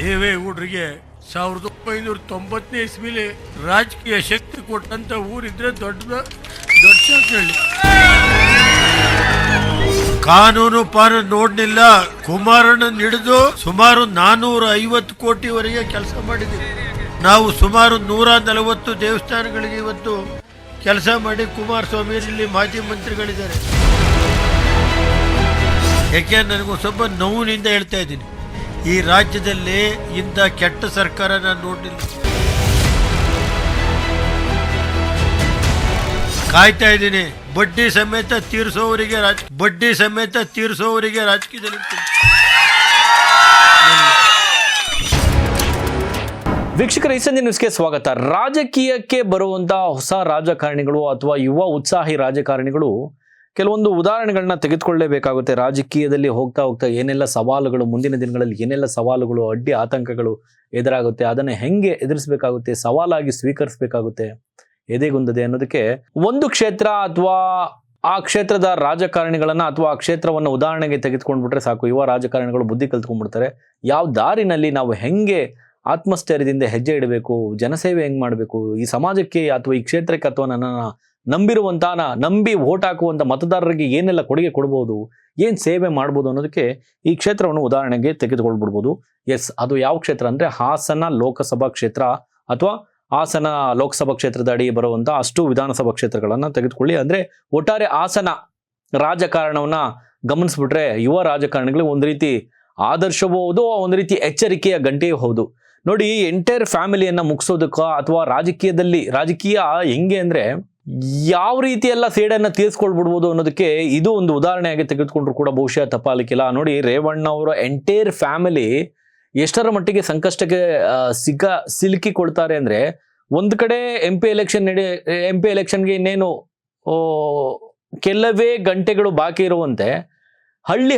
ದೇವೇಗೌಡರಿಗೆ 1990ನೇ ಇಸ್ವಿಲಿ ರಾಜಕೀಯ ಶಕ್ತಿ ಕೊಟ್ಟಂತ ಊರಿದ್ರೆ ದೊಡ್ಡ ಹೇಳಿ. ಕಾನೂನು ಪಾನೂನು ನೋಡ್ಲಿಲ್ಲ. ಕುಮಾರಣ್ಣ ಹಿಡಿದು ಸುಮಾರು 450 ಕೋಟಿವರೆಗೆ ಕೆಲಸ ಮಾಡಿದ್ದೀವಿ. ನಾವು ಸುಮಾರು 140 ದೇವಸ್ಥಾನಗಳಿಗೆ ಇವತ್ತು ಕೆಲಸ ಮಾಡಿ ಕುಮಾರಸ್ವಾಮಿ ಇಲ್ಲಿ ಮಾಜಿ ಮಂತ್ರಿಗಳಿದ್ದಾರೆ. ಯಾಕೆ ನನಗೂ ಸ್ವಲ್ಪ ನೋವಿನಿಂದ ಹೇಳ್ತಾ ಇದ್ದೀನಿ, ಈ ರಾಜ್ಯದಲ್ಲಿ ಇಂಥ ಕೆಟ್ಟ ಸರ್ಕಾರ ನಾನು ನೋಡಲಿಲ್ಲ. ಕಾಯ್ತಾ ಇದ್ದೀನಿ ಬಡ್ಡಿ ಸಮೇತ ತೀರಿಸೋವರಿಗೆ ರಾಜಕೀಯದಲ್ಲಿ. ವೀಕ್ಷಕರ, ಈ ಸಂಜೆ ನ್ಯೂಸ್ಗೆ ಸ್ವಾಗತ. ರಾಜಕೀಯಕ್ಕೆ ಬರುವಂತಹ ಹೊಸ ರಾಜಕಾರಣಿಗಳು ಅಥವಾ ಯುವ ಉತ್ಸಾಹಿ ರಾಜಕಾರಣಿಗಳು ಕೆಲವೊಂದು ಉದಾಹರಣೆಗಳನ್ನ ತೆಗೆದುಕೊಳ್ಳಲೇಬೇಕಾಗುತ್ತೆ. ರಾಜಕೀಯದಲ್ಲಿ ಹೋಗ್ತಾ ಏನೆಲ್ಲ ಸವಾಲುಗಳು, ಮುಂದಿನ ದಿನಗಳಲ್ಲಿ ಏನೆಲ್ಲ ಸವಾಲುಗಳು, ಅಡ್ಡಿ ಆತಂಕಗಳು ಎದುರಾಗುತ್ತೆ, ಅದನ್ನು ಹೆಂಗೆ ಎದುರಿಸಬೇಕಾಗುತ್ತೆ, ಸವಾಲಾಗಿ ಸ್ವೀಕರಿಸಬೇಕಾಗುತ್ತೆ, ಎದೆಗುಂದದೆ ಅನ್ನೋದಕ್ಕೆ ಒಂದು ಕ್ಷೇತ್ರ ಅಥವಾ ಆ ಕ್ಷೇತ್ರದ ರಾಜಕಾರಣಿಗಳನ್ನ ಅಥವಾ ಆ ಕ್ಷೇತ್ರವನ್ನು ಉದಾಹರಣೆಗೆ ತೆಗೆದುಕೊಂಡ್ಬಿಟ್ರೆ ಸಾಕು. ಯುವ ರಾಜಕಾರಣಿಗಳು ಬುದ್ಧಿ ಕಲ್ತ್ಕೊಂಡ್ಬಿಡ್ತಾರೆ. ಯಾವ ದಾರಿನಲ್ಲಿ ನಾವು ಹೆಂಗೆ ಆತ್ಮಸ್ಥೈರ್ಯದಿಂದ ಹೆಜ್ಜೆ ಇಡಬೇಕು, ಜನಸೇವೆ ಹೆಂಗ್ ಮಾಡಬೇಕು, ಈ ಸಮಾಜಕ್ಕೆ ಅಥವಾ ಈ ಕ್ಷೇತ್ರಕ್ಕೆ ಅಥವಾ ನನ್ನನ್ನು ನಂಬಿ ವೋಟ್ ಹಾಕುವಂತ ಮತದಾರರಿಗೆ ಏನೆಲ್ಲ ಕೊಡುಗೆ ಕೊಡ್ಬೋದು, ಏನ್ ಸೇವೆ ಮಾಡ್ಬೋದು ಅನ್ನೋದಕ್ಕೆ ಈ ಕ್ಷೇತ್ರವನ್ನು ಉದಾಹರಣೆಗೆ ತೆಗೆದುಕೊಳ್ಬಿಡ್ಬೋದು. ಅದು ಯಾವ ಕ್ಷೇತ್ರ ಅಂದ್ರೆ ಹಾಸನ ಲೋಕಸಭಾ ಕ್ಷೇತ್ರ ಅಥವಾ ಹಾಸನ ಲೋಕಸಭಾ ಕ್ಷೇತ್ರದ ಅಡಿ ಬರುವಂತ ಅಷ್ಟು ವಿಧಾನಸಭಾ ಕ್ಷೇತ್ರಗಳನ್ನ ತೆಗೆದುಕೊಳ್ಳಿ. ಅಂದ್ರೆ ಒಟ್ಟಾರೆ ಹಾಸನ ರಾಜಕಾರಣವನ್ನ ಗಮನಿಸ್ಬಿಟ್ರೆ ಯುವ ರಾಜಕಾರಣಿಗಳಿಗೆ ಒಂದು ರೀತಿ ಆದರ್ಶವೂ ಹೌದು, ಒಂದು ರೀತಿ ಎಚ್ಚರಿಕೆಯ ಗಂಟೆಯೂ ಹೌದು. ನೋಡಿ, ಎಂಟೈರ್ ಫ್ಯಾಮಿಲಿಯನ್ನ ಮುಗಿಸೋದಕ್ಕ ಅಥವಾ ರಾಜಕೀಯ ಹೆಂಗೆ ಅಂದ್ರೆ ಯಾವ ರೀತಿ ಎಲ್ಲ ಸೇಡನ್ನ ತೀರಿಸ್ಕೊಳ್ಬಿಡ್ಬೋದು ಅನ್ನೋದಕ್ಕೆ ಇದು ಒಂದು ಉದಾಹರಣೆಯಾಗಿ ತೆಗೆದುಕೊಂಡ್ರು ಕೂಡ ಬಹುಶಃ ತಪ್ಪಾಲಿಕ್ಕಿಲ್ಲ. ನೋಡಿ, ರೇವಣ್ಣ ಅವರ ಎಂಟೈರ್ ಫ್ಯಾಮಿಲಿ ಎಷ್ಟರ ಮಟ್ಟಿಗೆ ಸಂಕಷ್ಟಕ್ಕೆ ಸಿಲುಕಿಕೊಳ್ತಾರೆ ಅಂದ್ರೆ, ಒಂದ್ ಕಡೆ ಎಂ ಪಿ ಎಲೆಕ್ಷನ್ಗೆ ಇನ್ನೇನು ಕೆಲವೇ ಗಂಟೆಗಳು ಬಾಕಿ ಇರುವಂತೆ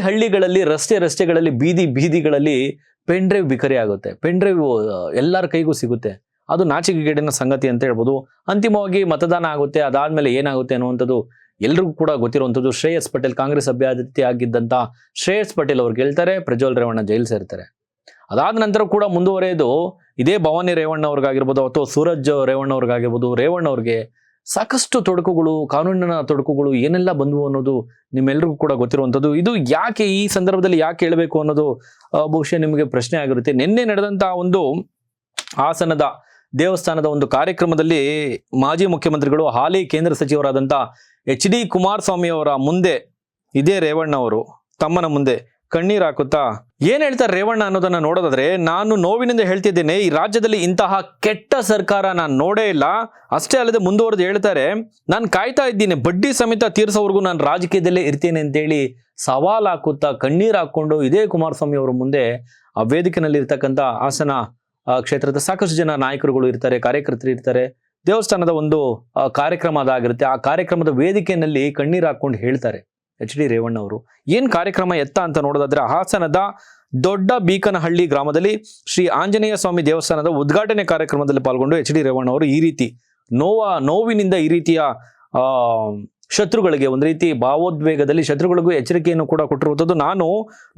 ಹಳ್ಳಿಗಳಲ್ಲಿ ರಸ್ತೆಗಳಲ್ಲಿ ಬೀದಿಗಳಲ್ಲಿ ಪೆನ್ ಡ್ರೈವ್ ಬಿಕರಿ ಆಗುತ್ತೆ. ಪೆನ್ ಡ್ರೈವ್ ಎಲ್ಲರ ಕೈಗೂ ಸಿಗುತ್ತೆ. ಅದು ನಾಚಿಕೆಗೇಡಿನ ಸಂಗತಿ ಅಂತ ಹೇಳ್ಬೋದು. ಅಂತಿಮವಾಗಿ ಮತದಾನ ಆಗುತ್ತೆ. ಅದಾದ್ಮೇಲೆ ಏನಾಗುತ್ತೆ ಅನ್ನುವಂಥದ್ದು ಎಲ್ರಿಗೂ ಕೂಡ ಗೊತ್ತಿರುವಂಥದ್ದು. ಶ್ರೇಯಸ್ ಪಟೇಲ್, ಕಾಂಗ್ರೆಸ್ ಅಭ್ಯರ್ಥಿ ಆಗಿದ್ದಂತ ಶ್ರೇಯಸ್ ಪಟೇಲ್ ಅವ್ರು ಗೆಲ್ತಾರೆ, ಪ್ರಜ್ವಲ್ ರೇವಣ್ಣ ಜೈಲ್ ಸೇರ್ತಾರೆ. ಅದಾದ ನಂತರ ಕೂಡ ಮುಂದುವರೆದು ಇದೇ ಭವಾನಿ ರೇವಣ್ಣ ಅವ್ರಿಗಾಗಿರ್ಬೋದು ಅಥವಾ ಸೂರಜ್ ರೇವಣ್ಣ ಅವ್ರಿಗಾಗಿರ್ಬೋದು, ರೇವಣ್ಣ ಅವ್ರಿಗೆ ಸಾಕಷ್ಟು ತೊಡಕುಗಳು, ಕಾನೂನಿನ ತೊಡಕುಗಳು ಏನೆಲ್ಲ ಬಂದವು ಅನ್ನೋದು ನಿಮ್ಮೆಲ್ರಿಗೂ ಕೂಡ ಗೊತ್ತಿರುವಂಥದ್ದು. ಇದು ಯಾಕೆ ಈ ಸಂದರ್ಭದಲ್ಲಿ ಯಾಕೆ ಹೇಳಬೇಕು ಅನ್ನೋದು ಬಹುಶಃ ನಿಮಗೆ ಪ್ರಶ್ನೆ ಆಗಿರುತ್ತೆ. ನಿನ್ನೆ ನಡೆದಂತಹ ಒಂದು ಹಾಸನದ ದೇವಸ್ಥಾನದ ಒಂದು ಕಾರ್ಯಕ್ರಮದಲ್ಲಿ ಮಾಜಿ ಮುಖ್ಯಮಂತ್ರಿಗಳು, ಹಾಲಿ ಕೇಂದ್ರ ಸಚಿವರಾದಂಥ HD ಕುಮಾರಸ್ವಾಮಿ ಅವರ ಮುಂದೆ ಇದೇ ರೇವಣ್ಣ ಅವರು ತಮ್ಮನ ಮುಂದೆ ಕಣ್ಣೀರು ಹಾಕುತ್ತಾ ಏನ್ ಹೇಳ್ತಾರೆ ರೇವಣ್ಣ ಅನ್ನೋದನ್ನ ನೋಡೋದಾದ್ರೆ, ನಾನು ನೋವಿನಿಂದ ಹೇಳ್ತಿದ್ದೇನೆ, ಈ ರಾಜ್ಯದಲ್ಲಿ ಇಂತಹ ಕೆಟ್ಟ ಸರ್ಕಾರ ನಾನು ನೋಡೇ ಇಲ್ಲ. ಅಷ್ಟೇ ಅಲ್ಲದೆ ಮುಂದುವರೆದು ಹೇಳ್ತಾರೆ, ನಾನು ಕಾಯ್ತಾ ಇದ್ದೀನಿ, ಬಡ್ಡಿ ಸಮೇತ ತೀರಿಸೋವರೆಗೂ ನಾನು ರಾಜಕೀಯದಲ್ಲೇ ಇರ್ತೇನೆ ಅಂತೇಳಿ ಸವಾಲ್ ಹಾಕುತ್ತಾ ಕಣ್ಣೀರು ಹಾಕೊಂಡು ಇದೇ ಕುಮಾರಸ್ವಾಮಿ ಅವರ ಮುಂದೆ ಆ ವೇದಿಕೆಯಲ್ಲಿ ಇರ್ತಕ್ಕಂಥ ಹಾಸನ ಕ್ಷೇತ್ರದ ಸಾಕಷ್ಟು ಜನ ನಾಯಕರುಗಳು ಇರ್ತಾರೆ, ಕಾರ್ಯಕರ್ತರು ಇರ್ತಾರೆ. ದೇವಸ್ಥಾನದ ಒಂದು ಕಾರ್ಯಕ್ರಮ ಅದಾಗಿರುತ್ತೆ. ಆ ಕಾರ್ಯಕ್ರಮದ ವೇದಿಕೆಯಲ್ಲಿ ಕಣ್ಣೀರು ಹಾಕೊಂಡು ಹೇಳ್ತಾರೆ HD ರೇವಣ್ಣ ಅವರು. ಏನ್ ಕಾರ್ಯಕ್ರಮ ಎತ್ತ ಅಂತ ನೋಡೋದಾದ್ರೆ, ಹಾಸನದ ದೊಡ್ಡ ಬೀಕನಹಳ್ಳಿ ಗ್ರಾಮದಲ್ಲಿ ಶ್ರೀ ಆಂಜನೇಯ ಸ್ವಾಮಿ ದೇವಸ್ಥಾನದ ಉದ್ಘಾಟನೆ ಕಾರ್ಯಕ್ರಮದಲ್ಲಿ ಪಾಲ್ಗೊಂಡು HD ರೇವಣ್ಣ ಅವರು ಈ ರೀತಿ ನೋವಿನಿಂದ ಈ ರೀತಿಯ ಶತ್ರುಗಳಿಗೆ ಒಂದು ರೀತಿ ಭಾವೋದ್ವೇಗದಲ್ಲಿ ಶತ್ರುಗಳಿಗೂ ಎಚ್ಚರಿಕೆಯನ್ನು ಕೂಡ ಕೊಟ್ಟಿರುವಂಥದ್ದು. ನಾನು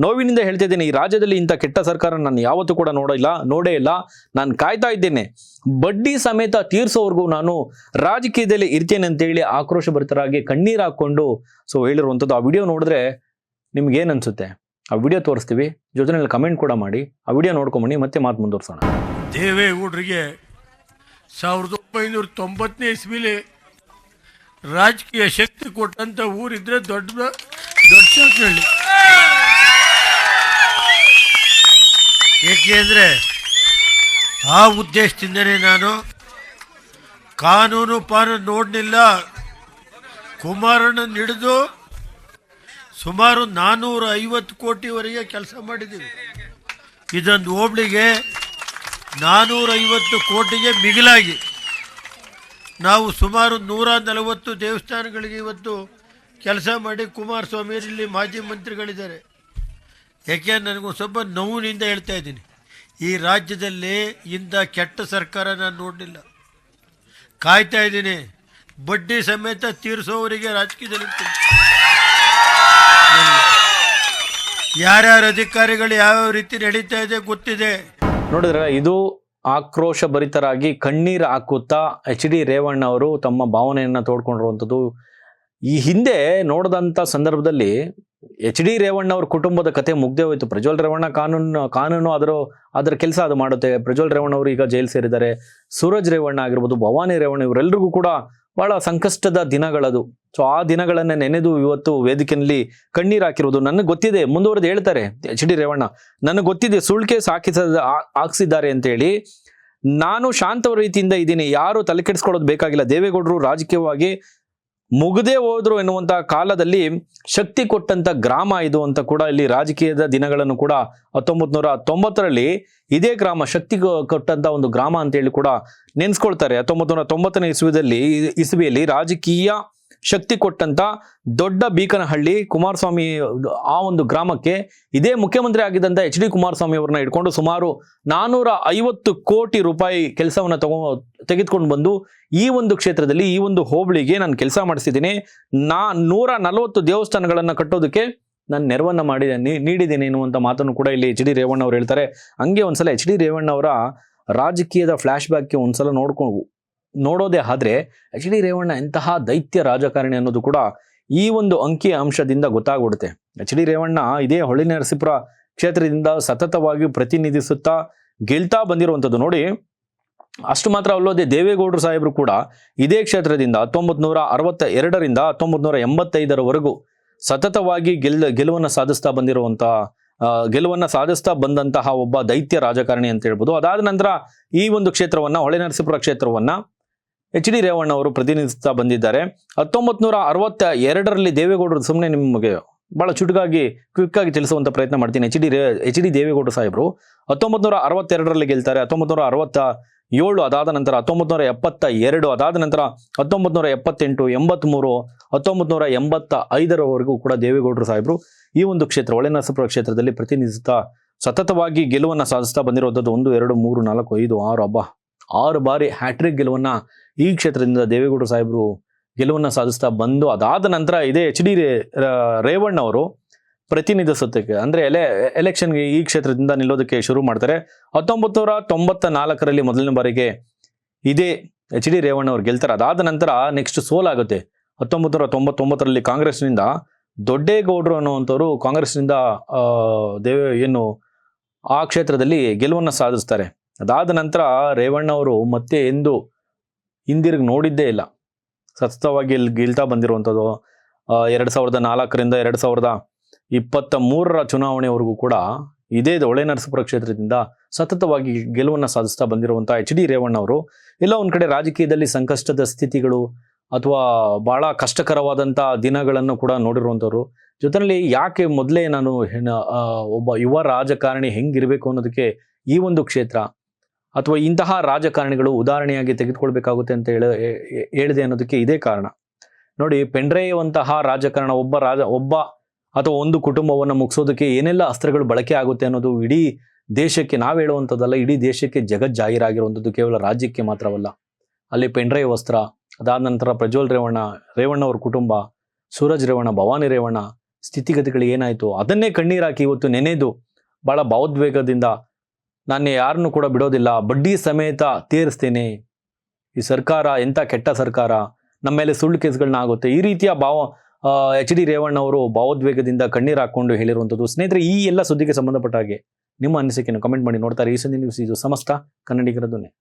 ನೋವಿನಿಂದ ಹೇಳ್ತಾ ಇದ್ದೇನೆ, ಈ ರಾಜ್ಯದಲ್ಲಿ ಇಂಥ ಕೆಟ್ಟ ಸರ್ಕಾರ ನಾನು ಯಾವತ್ತೂ ಕೂಡ ನೋಡೇ ಇಲ್ಲ. ನಾನು ಕಾಯ್ತಾ ಇದ್ದೇನೆ, ಬಡ್ಡಿ ಸಮೇತ ತೀರಿಸೋವರೆಗೂ ನಾನು ರಾಜಕೀಯದಲ್ಲಿ ಇರ್ತೇನೆ ಅಂತೇಳಿ ಆಕ್ರೋಶಭರಿತರಾಗಿ ಕಣ್ಣೀರು ಹಾಕೊಂಡು ಹೇಳಿರುವಂಥದ್ದು. ಆ ವಿಡಿಯೋ ನೋಡಿದ್ರೆ ನಿಮ್ಗೆ ಏನ್ ಅನ್ಸುತ್ತೆ? ಆ ವಿಡಿಯೋ ತೋರಿಸ್ತೀವಿ, ಜೊತೆನಲ್ಲಿ ಕಮೆಂಟ್ ಕೂಡ ಮಾಡಿ. ಆ ವಿಡಿಯೋ ನೋಡ್ಕೊಂಬನ್ನಿ, ಮತ್ತೆ ಮಾತು ಮುಂದುವರ್ಸೋಣ. ದೇವೇಗೌಡರಿಗೆ 1990ನೇ ಇಸ್ವಿಲಿ ರಾಜಕೀಯ ಶಕ್ತಿ ಕೊಟ್ಟಂತ ಊರಿದ್ರೆ ದೊಡ್ಡ ಹೇಳಿ. ಏಕೆಂದ್ರೆ ಆ ಉದ್ದೇಶದಿಂದನೇ ನಾನು ಕಾನೂನು ಪಾನೂನು ನೋಡಲಿಲ್ಲ. ಕುಮಾರಣ್ಣ ಹಿಡಿದು ಸುಮಾರು 450 ಕೋಟಿವರೆಗೆ ಕೆಲಸ ಮಾಡಿದ್ದೀವಿ. ಇದೊಂದು ಹೋಬಳಿಗೆ 450 ಕೋಟಿಗೆ ಮಿಗಿಲಾಗಿ ನಾವು ಸುಮಾರು 140 ದೇವಸ್ಥಾನಗಳಿಗೆ ಇವತ್ತು ಕೆಲಸ ಮಾಡಿ ಕುಮಾರಸ್ವಾಮಿ ಇಲ್ಲಿ ಮಾಜಿ ಮಂತ್ರಿಗಳಿದ್ದಾರೆ. ಯಾಕೆ ನನಗೂ ಸ್ವಲ್ಪ ನೋವಿನಿಂದ ಹೇಳ್ತಾ ಇದ್ದೀನಿ, ಈ ರಾಜ್ಯದಲ್ಲಿ ಇಂಥ ಕೆಟ್ಟ ಸರ್ಕಾರ ನಾನು ನೋಡಲಿಲ್ಲ. ಕಾಯ್ತಾ ಇದ್ದೀನಿ, ಬಡ್ಡಿ ಸಮೇತ ತೀರಿಸೋವರಿಗೆ ರಾಜಕೀಯದಲ್ಲಿ. ಯಾರ್ಯಾರ ಅಧಿಕಾರಿಗಳು ಯಾವ್ಯಾವ ರೀತಿ ನಡೀತಾ ಇದೆ ಗೊತ್ತಿದೆ. ನೋಡಿದ್ರೆ ಇದು ಆಕ್ರೋಶ ಭರಿತರಾಗಿ ಕಣ್ಣೀರು ಹಾಕುತ್ತಾ ಎಚ್ ಡಿ ರೇವಣ್ಣ ಅವರು ತಮ್ಮ ಭಾವನೆಯನ್ನ ತೋಡ್ಕೊಂಡಿರುವಂಥದ್ದು. ಈ ಹಿಂದೆ ನೋಡಿದಂಥ ಸಂದರ್ಭದಲ್ಲಿ ಎಚ್ ಡಿ ರೇವಣ್ಣ ಅವ್ರ ಕುಟುಂಬದ ಕತೆ ಮುಗ್ದೇ ಹೋಯ್ತು. ಪ್ರಜ್ವಲ್ ರೇವಣ್ಣ ಕಾನೂನು ಅದರ ಕೆಲಸ ಅದು ಮಾಡುತ್ತೆ. ಪ್ರಜ್ವಲ್ ರೇವಣ್ಣ ಅವರು ಈಗ ಜೈಲು ಸೇರಿದ್ದಾರೆ. ಸೂರಜ್ ರೇವಣ್ಣ ಆಗಿರ್ಬೋದು, ಭವಾನಿ ರೇವಣ್ಣ, ಇವರೆಲ್ಲರಿಗೂ ಕೂಡ ಬಹಳ ಸಂಕಷ್ಟದ ದಿನಗಳದು. ಸೊ ಆ ದಿನಗಳನ್ನ ನೆನೆದು ಇವತ್ತು ವೇದಿಕೆಯಲ್ಲಿ ಕಣ್ಣೀರು ಹಾಕಿರೋದು ನನಗೆ ಗೊತ್ತಿದೆ. ಮುಂದುವರೆದು ಹೇಳ್ತಾರೆ ಎಚ್ ಡಿ ರೇವಣ್ಣ, ನನಗೆ ಗೊತ್ತಿದೆ ಸುಳ್ಳು ಕೇಸ್ ಹಾಕಿಸಿದ್ದಾರೆ ಅಂತೇಳಿ. ನಾನು ಶಾಂತ ರೀತಿಯಿಂದ ಇದ್ದೀನಿ, ಯಾರು ತಲೆ ಕೆಡಿಸ್ಕೊಳ್ಳೋದು ಬೇಕಾಗಿಲ್ಲ. ದೇವೇಗೌಡರು ರಾಜಕೀಯವಾಗಿ ಮುಗದೇ ಹೋದ್ರು ಎನ್ನುವಂತ ಕಾಲದಲ್ಲಿ ಶಕ್ತಿ ಕೊಟ್ಟಂತ ಗ್ರಾಮ ಇದು ಅಂತ ಕೂಡ ಇಲ್ಲಿ ರಾಜಕೀಯದ ದಿನಗಳನ್ನು ಕೂಡ 1990ರಲ್ಲಿ ಇದೇ ಗ್ರಾಮ ಶಕ್ತಿ ಕೊಟ್ಟಂತ ಒಂದು ಗ್ರಾಮ ಅಂತ ಹೇಳಿ ಕೂಡ ನೆನ್ಸ್ಕೊಳ್ತಾರೆ. 1990ನೇ ಇಸವಿಯಲ್ಲಿ ರಾಜಕೀಯ ಶಕ್ತಿ ಕೊಟ್ಟಂತ ದೊಡ್ಡ ಬೀಕನಹಳ್ಳಿ ಕುಮಾರಸ್ವಾಮಿ ಆ ಒಂದು ಗ್ರಾಮಕ್ಕೆ ಇದೇ ಮುಖ್ಯಮಂತ್ರಿ ಆಗಿದ್ದಂತ ಎಚ್ ಡಿ ಕುಮಾರಸ್ವಾಮಿ ಅವ್ರನ್ನ ಇಟ್ಕೊಂಡು ಸುಮಾರು 450 ಕೋಟಿ ರೂಪಾಯಿ ಕೆಲಸವನ್ನ ತೆಗೆದುಕೊಂಡು ಬಂದು ಈ ಒಂದು ಕ್ಷೇತ್ರದಲ್ಲಿ ಈ ಒಂದು ಹೋಬಳಿಗೆ ನಾನು ಕೆಲಸ ಮಾಡಿಸಿದ್ದೀನಿ. 140 ದೇವಸ್ಥಾನಗಳನ್ನ ಕಟ್ಟೋದಕ್ಕೆ ನಾನು ನೆರವನ್ನ ನೀಡಿದ್ದೀನಿ ಎನ್ನುವಂತ ಮಾತನ್ನು ಕೂಡ ಇಲ್ಲಿ ಎಚ್ ಡಿ ರೇವಣ್ಣ ಅವರು ಹೇಳ್ತಾರೆ. ಹಂಗೆ ಒಂದ್ಸಲ ಎಚ್ ಡಿ ರೇವಣ್ಣ ಅವರ ರಾಜಕೀಯದ ಫ್ಲಾಶ್ ಬ್ಯಾಕ್ಗೆ ಒಂದ್ಸಲ ನೋಡೋದೇ ಆದ್ರೆ ಎಚ್ ಡಿ ರೇವಣ್ಣ ಎಂತಹ ದೈತ್ಯ ರಾಜಕಾರಣಿ ಅನ್ನೋದು ಕೂಡ ಈ ಒಂದು ಅಂಕಿ ಅಂಶದಿಂದ ಗೊತ್ತಾಗ್ಬಿಡುತ್ತೆ. ಎಚ್ ಡಿ ರೇವಣ್ಣ ಇದೇ ಹೊಳೆನರಸೀಪುರ ಕ್ಷೇತ್ರದಿಂದ ಸತತವಾಗಿ ಪ್ರತಿನಿಧಿಸುತ್ತಾ ಗೆಲ್ತಾ ಬಂದಿರುವಂಥದ್ದು ನೋಡಿ. ಅಷ್ಟು ಮಾತ್ರ ಅಲ್ಲದೆ ದೇವೇಗೌಡರು ಸಾಹೇಬರು ಕೂಡ ಇದೇ ಕ್ಷೇತ್ರದಿಂದ 1962ರಿಂದ 1985ರವರೆಗೂ ಸತತವಾಗಿ ಗೆಲುವನ್ನು ಸಾಧಿಸ್ತಾ ಬಂದಂತಹ ಒಬ್ಬ ದೈತ್ಯ ರಾಜಕಾರಣಿ ಅಂತ ಹೇಳ್ಬೋದು. ಅದಾದ ನಂತರ ಈ ಒಂದು ಕ್ಷೇತ್ರವನ್ನ ಹೊಳೆನರಸೀಪುರ ಕ್ಷೇತ್ರವನ್ನ ಎಚ್ ಡಿ ರೇವಣ್ಣ ಅವರು ಪ್ರತಿನಿಧಿಸ್ತಾ ಬಂದಿದ್ದಾರೆ. 1962ರಲ್ಲಿ ದೇವೇಗೌಡರು, ಸುಮ್ಮನೆ ನಿಮಗೆ ಬಹಳ ಚುಟುಕಾಗಿ ಕ್ವಿಕ್ ಆಗಿ ತಿಳಿಸುವಂತ ಪ್ರಯತ್ನ ಮಾಡ್ತೀನಿ. ಎಚ್ ಡಿ ದೇವೇಗೌಡರು ಸಾಹೇಬರು 1962ರಲ್ಲಿ ಗೆಲ್ತಾರೆ. 1967 ಅದಾದ ನಂತರ 1972 ಅದಾದ ನಂತರ 1978, 83, 1985ರವರೆಗೂ ಕೂಡ ದೇವೇಗೌಡರು ಸಾಹೇಬರು ಈ ಒಂದು ಕ್ಷೇತ್ರ ಹೊಳೆನರಸೀಪುರ ಕ್ಷೇತ್ರದಲ್ಲಿ ಪ್ರತಿನಿಧಿಸುತ್ತಾ ಸತತವಾಗಿ ಗೆಲುವನ್ನ ಸಾಧಿಸ್ತಾ ಬಂದಿರುವಂಥದ್ದು 1, 2, 3, 4, 5, 6 ಬಾರಿ ಹ್ಯಾಟ್ರಿಕ್ ಗೆಲುವನ್ನ ಈ ಕ್ಷೇತ್ರದಿಂದ ದೇವೇಗೌಡರು ಸಾಹೇಬರು ಗೆಲುವನ್ನ ಸಾಧಿಸ್ತಾ ಬಂದು ಅದಾದ ನಂತರ ಇದೇ ಎಚ್ ಡಿ ರೇವಣ್ಣ ಅವರು ಪ್ರತಿನಿಧಿಸೋದಕ್ಕೆ ಅಂದ್ರೆ ಎಲೆಕ್ಷನ್ಗೆ ಈ ಕ್ಷೇತ್ರದಿಂದ ನಿಲ್ಲೋದಕ್ಕೆ ಶುರು ಮಾಡ್ತಾರೆ. 1994ರಲ್ಲಿ ಮೊದಲನೇ ಬಾರಿಗೆ ಇದೇ ಎಚ್ ಡಿ ರೇವಣ್ಣ ಅವರು ಗೆಲ್ತಾರೆ. ಅದಾದ ನಂತರ ನೆಕ್ಸ್ಟ್ ಸೋಲಾಗುತ್ತೆ. 1999ರಲ್ಲಿ ಕಾಂಗ್ರೆಸ್ನಿಂದ ದೊಡ್ಡೇಗೌಡರು ಅನ್ನುವಂಥವ್ರು ಕಾಂಗ್ರೆಸ್ನಿಂದ ಆ ಕ್ಷೇತ್ರದಲ್ಲಿ ಗೆಲುವನ್ನ ಸಾಧಿಸ್ತಾರೆ. ಅದಾದ ನಂತರ ರೇವಣ್ಣ ಅವರು ಮತ್ತೆ ಎಂದು ಹಿಂದಿರುಗಿ ನೋಡಿದ್ದೇ ಇಲ್ಲ. ಸತತವಾಗಿ ಗೆಲ್ತಾ ಬಂದಿರುವಂಥದ್ದು 2004ರಿಂದ 2023ರ ಚುನಾವಣೆವರೆಗೂ ಕೂಡ ಇದೇ ಹೊಳೆನರಸೀಪುರ ಕ್ಷೇತ್ರದಿಂದ ಸತತವಾಗಿ ಗೆಲುವನ್ನ ಸಾಧಿಸ್ತಾ ಬಂದಿರುವಂತಹ ಎಚ್ ಡಿ ರೇವಣ್ಣ ಅವರು ಎಲ್ಲ ಒಂದ್ ಕಡೆ ರಾಜಕೀಯದಲ್ಲಿ ಸಂಕಷ್ಟದ ಸ್ಥಿತಿಗಳು ಅಥವಾ ಬಹಳ ಕಷ್ಟಕರವಾದಂಥ ದಿನಗಳನ್ನು ಕೂಡ ನೋಡಿರುವಂಥವ್ರು. ಜೊತೆಯಲ್ಲಿ ಯಾಕೆ ಮೊದಲೇ ನಾನು ಒಬ್ಬ ಯುವ ರಾಜಕಾರಣಿ ಹೆಂಗಿರಬೇಕು ಅನ್ನೋದಕ್ಕೆ ಈ ಒಂದು ಕ್ಷೇತ್ರ ಅಥವಾ ಇಂತಹ ರಾಜಕಾರಣಿಗಳು ಉದಾಹರಣೆಯಾಗಿ ತೆಗೆದುಕೊಳ್ಬೇಕಾಗುತ್ತೆ ಅಂತ ಹೇಳಿದೆ ಅನ್ನೋದಕ್ಕೆ ಇದೇ ಕಾರಣ. ನೋಡಿ, ಪೆಂಡ್ರೈವ್ ಅಂತಹ ರಾಜಕಾರಣ ಒಬ್ಬ ಅಥವಾ ಒಂದು ಕುಟುಂಬವನ್ನು ಮುಗಿಸೋದಕ್ಕೆ ಏನೆಲ್ಲ ಅಸ್ತ್ರಗಳು ಬಳಕೆ ಆಗುತ್ತೆ ಅನ್ನೋದು ಇಡೀ ದೇಶಕ್ಕೆ ನಾವು ಹೇಳುವಂಥದ್ದಲ್ಲ, ಇಡೀ ದೇಶಕ್ಕೆ ಜಗಜ್ಜಾಹೀರಾಗಿರುವಂಥದ್ದು ಕೇವಲ ರಾಜ್ಯಕ್ಕೆ ಮಾತ್ರವಲ್ಲ. ಅಲ್ಲಿ ಪೆಂಡ್ರೈವ್ ಅಸ್ತ್ರ, ಅದಾದ ನಂತರ ಪ್ರಜ್ವಲ್ ರೇವಣ್ಣ ಅವ್ರ ಕುಟುಂಬ, ಸೂರಜ್ ರೇವಣ್ಣ, ಭವಾನಿ ರೇವಣ್ಣ ಸ್ಥಿತಿಗತಿಗಳು ಏನಾಯ್ತು ಅದನ್ನೇ ಕಣ್ಣೀರಾಕಿ ಇವತ್ತು ನೆನೆದು ಬಹಳ ಭಾವೋದ್ವೇಗದಿಂದ ನಾನು ಯಾರನ್ನು ಕೂಡ ಬಿಡೋದಿಲ್ಲ, ಬಡ್ಡಿ ಸಮೇತ ತೀರಿಸ್ತೇನೆ, ಈ ಸರ್ಕಾರ ಎಂಥ ಕೆಟ್ಟ ಸರ್ಕಾರ, ನಮ್ಮ ಮೇಲೆ ಸುಳ್ಳು ಕೇಸ್ಗಳನ್ನ ಆಗುತ್ತೆ, ಈ ರೀತಿಯ ಎಚ್ ಡಿ ರೇವಣ್ಣ ಅವರು ಭಾವೋದ್ವೇಗದಿಂದ ಕಣ್ಣೀರು ಹಾಕೊಂಡು ಹೇಳಿರುವಂಥದ್ದು. ಸ್ನೇಹಿತರೆ, ಈ ಎಲ್ಲ ಸುದ್ದಿಗೆ ಸಂಬಂಧಪಟ್ಟ ಹಾಗೆ ನಿಮ್ಮ ಅನಿಸಿಕೆಯನ್ನು ಕಮೆಂಟ್ ಮಾಡಿ. ನೋಡ್ತಾರೆ ಈ ಸಂಧಿ ನ್ಯೂಸ್, ಇದು ಸಮಸ್ತ ಕನ್ನಡಿಗರ ಧ್ವನಿ.